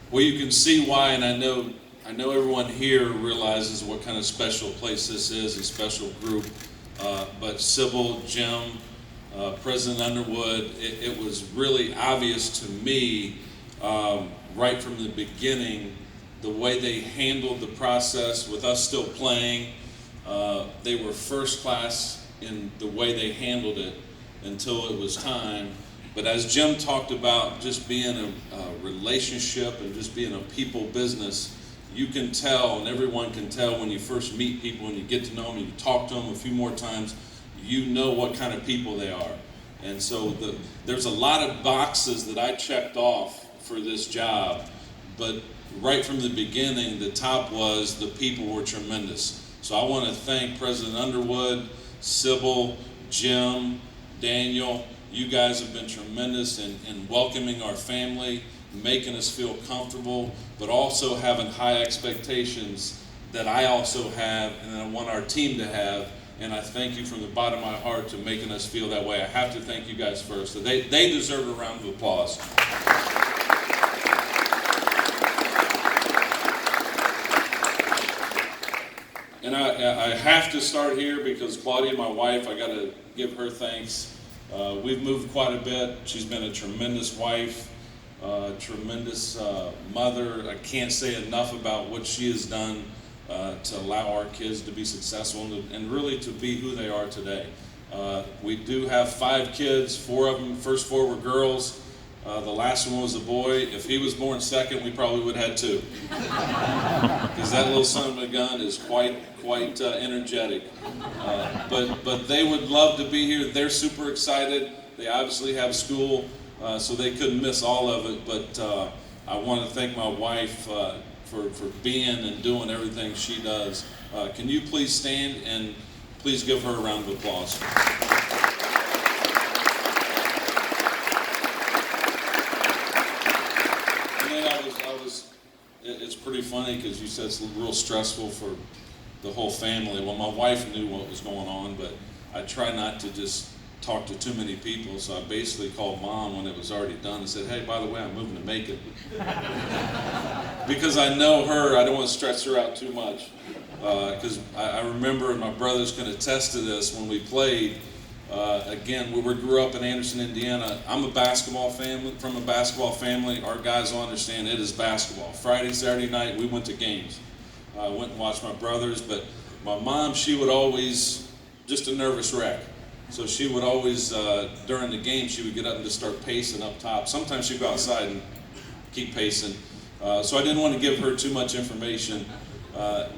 Well, you can see why, and I know everyone here realizes what kind of special place this is, a special group. But Sybil, Jim, President Underwood, it was really obvious to me right from the beginning the way they handled the process with us still playing. They were first class in the way they handled it until it was time. But as Jim talked about just being a relationship and just being a people business, you can tell, and everyone can tell when you first meet people and you get to know them and you talk to them a few more times, you know what kind of people they are. And so there's a lot of boxes that I checked off for this job, but right from the beginning, the top was the people were tremendous. So I want to thank President Underwood, Sybil, Jim, Daniel. You guys have been tremendous in welcoming our family, making us feel comfortable, but also having high expectations that I also have and that I want our team to have. And I thank you from the bottom of my heart to making us feel that way. I have to thank you guys first. So they deserve a round of applause. And I have to start here because Claudia, my wife, I got to give her thanks. We've moved quite a bit. She's been a tremendous wife, tremendous mother. I can't say enough about what she has done to allow our kids to be successful and really to be who they are today. We do have 5 kids, 4 of them, first 4 were girls. The last one was a boy. If he was born second, we probably would have had 2. Because that little son of a gun is quite energetic. But they would love to be here. They're super excited. They obviously have school, so they couldn't miss all of it. But I want to thank my wife for being and doing everything she does. Can you please stand and please give her a round of applause. It's pretty funny because you said it's real stressful for the whole family. Well, my wife knew what was going on, but I try not to just talk to too many people, so I basically called Mom when it was already done and said, hey, by the way, I'm moving to Macon. Because I know her, I don't want to stress her out too much. Because I remember, and my brothers can attest to this, when we played, again, we grew up in Anderson, Indiana. I'm a basketball family, from a basketball family. Our guys will understand it is basketball. Friday, Saturday night, we went to games. I went and watched my brothers, but my mom, she would always, just a nervous wreck. So she would always, during the game, she would get up and just start pacing up top. Sometimes she'd go outside and keep pacing. So I didn't want to give her too much information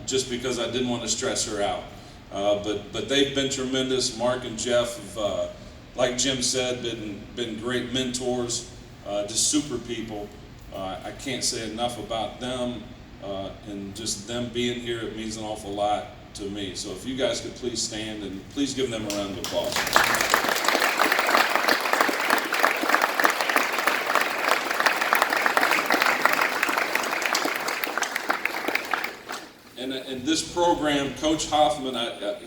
just because I didn't want to stress her out. But they've been tremendous. Mark and Jeff have, like Jim said, been great mentors, just super people. I can't say enough about them, and just them being here, it means an awful lot to me. So if you guys could please stand and please give them a round of applause. And this program, Coach Hoffman, I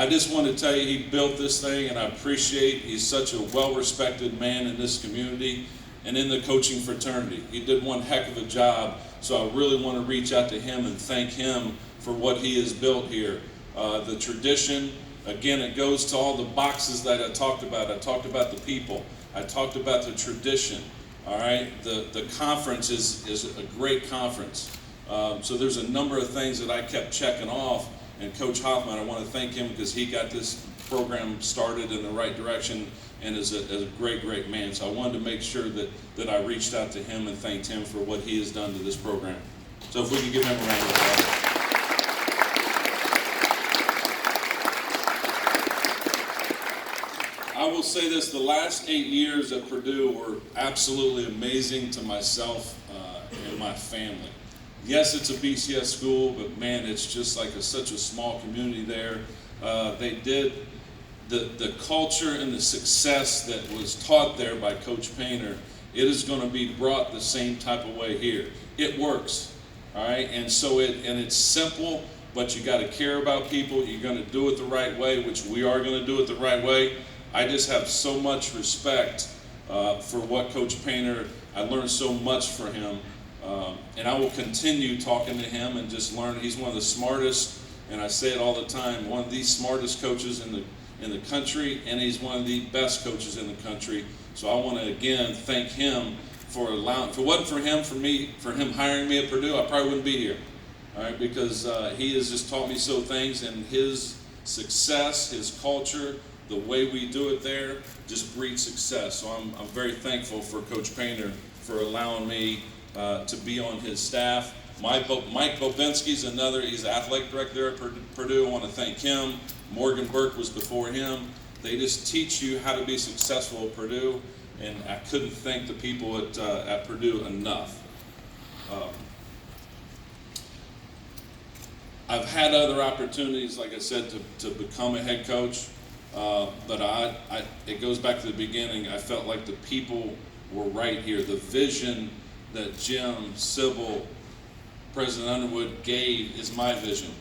just want to tell you, he built this thing, and I appreciate he's such a well-respected man in this community and in the coaching fraternity. He did one heck of a job, so I really want to reach out to him and thank him for what he has built here. The tradition, again, it goes to all the boxes that I talked about. I talked about the people. I talked about the tradition, all right? The conference is a great conference. So there's a number of things that I kept checking off, and Coach Hoffman, I want to thank him because he got this program started in the right direction and is a great, great man. So I wanted to make sure that I reached out to him and thanked him for what he has done to this program. So if we could give him a round of applause. I will say this, the last 8 years at Purdue were absolutely amazing to myself and my family. Yes, it's a BCS school, but man, it's just like such a small community there. They did the culture and the success that was taught there by Coach Painter. It is going to be brought the same type of way here. It works, all right. And so it's simple, but you got to care about people. You're going to do it the right way, which we are going to do it the right way. I just have so much respect for what Coach Painter. I learned so much from him, and I will continue talking to him and just learn. He's one of the smartest, and I say it all the time, one of the smartest coaches in the country, and he's one of the best coaches in the country. So I want to again thank him for allowing. If it wasn't for him hiring me at Purdue, I probably wouldn't be here. All right, because he has just taught me so things, and his success, his culture, the way we do it there, just breeds success. So I'm very thankful for Coach Painter for allowing me to be on his staff. Mike Bobinski's another. He's the athletic director at Purdue. I want to thank him. Morgan Burke was before him. They just teach you how to be successful at Purdue, and I couldn't thank the people at Purdue enough. I've had other opportunities, like I said, to become a head coach, but it goes back to the beginning. I felt like the people were right here. The vision that Jim, Sybil, President Underwood gave is my vision.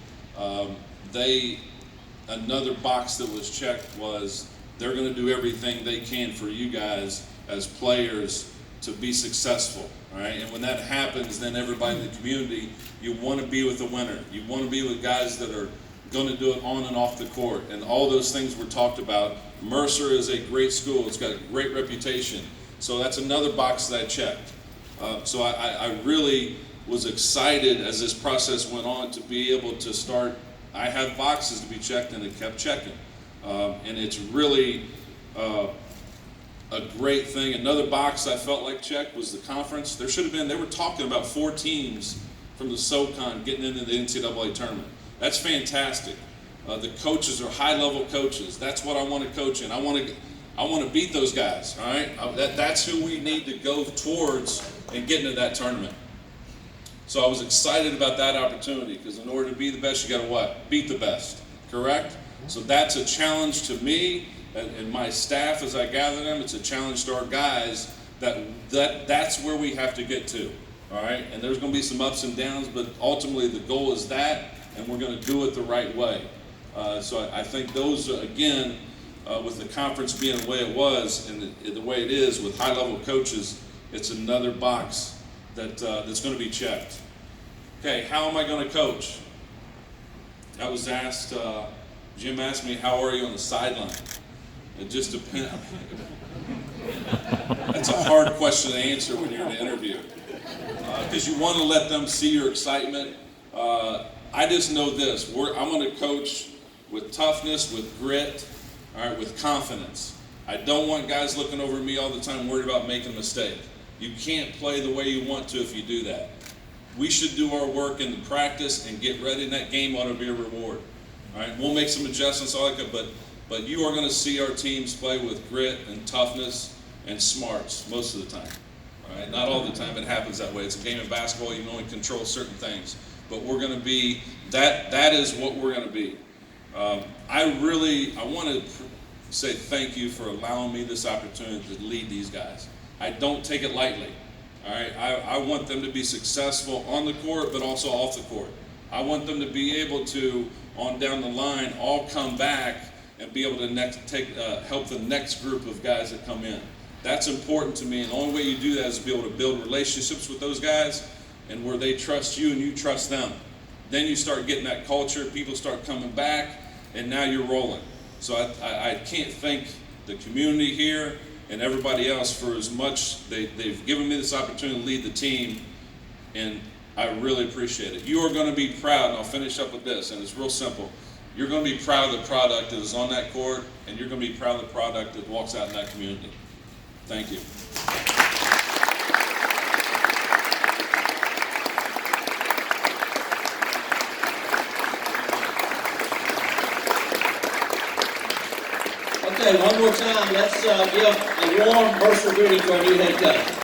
Another box that was checked was they're going to do everything they can for you guys as players to be successful, all right? And when that happens, then everybody in the community, you want to be with the winner. You want to be with guys that are going to do it on and off the court, and all those things were talked about. Mercer is a great school. It's got a great reputation. So that's another box that I checked. So I really was excited as this process went on to be able to start. I have boxes to be checked, and it kept checking. And it's really a great thing. Another box I felt like checked was the conference. There should have been, they were talking about 4 teams from the SoCon getting into the NCAA tournament. That's fantastic. The coaches are high-level coaches. That's what I want to coach in. I want to beat those guys, all right? That's who we need to go towards and get into that tournament. So I was excited about that opportunity, because in order to be the best, you got to what? Beat the best, correct? So that's a challenge to me and my staff as I gather them. It's a challenge to our guys that's where we have to get to, all right? And there's going to be some ups and downs, but ultimately the goal is that, and we're going to do it the right way. So I think those, again, with the conference being the way it was and the way it is with high-level coaches, it's another box that's going to be checked. Okay, how am I going to coach? I was asked, Jim asked me, how are you on the sideline? It just depends. That's a hard question to answer when you're in an interview, because you want to let them see your excitement. I just know this, I'm going to coach with toughness, with grit, all right, with confidence. I don't want guys looking over me all the time worried about making a mistake. You can't play the way you want to if you do that. We should do our work in the practice and get ready, and that game ought to be a reward. All right, we'll make some adjustments, all that, but you are going to see our teams play with grit and toughness and smarts most of the time. All right, not all the time. It happens that way. It's a game of basketball. You can only control certain things, but we're going to be that. That is what we're going to be. I want to say thank you for allowing me this opportunity to lead these guys. I don't take it lightly. All right, I want them to be successful on the court, but also off the court. I want them to be able to, on down the line, all come back and be able to help the next group of guys that come in. That's important to me, and the only way you do that is to be able to build relationships with those guys, and where they trust you and you trust them. Then you start getting that culture, people start coming back, and now you're rolling. So I can't thank the community here and everybody else for as much they've given me this opportunity to lead the team, and I really appreciate it. You are going to be proud, and I'll finish up with this, and it's real simple. You're going to be proud of the product that is on that court, and you're going to be proud of the product that walks out in that community. Thank you. Okay, one more time, let's give a warm Mercer greeting to our new head coach.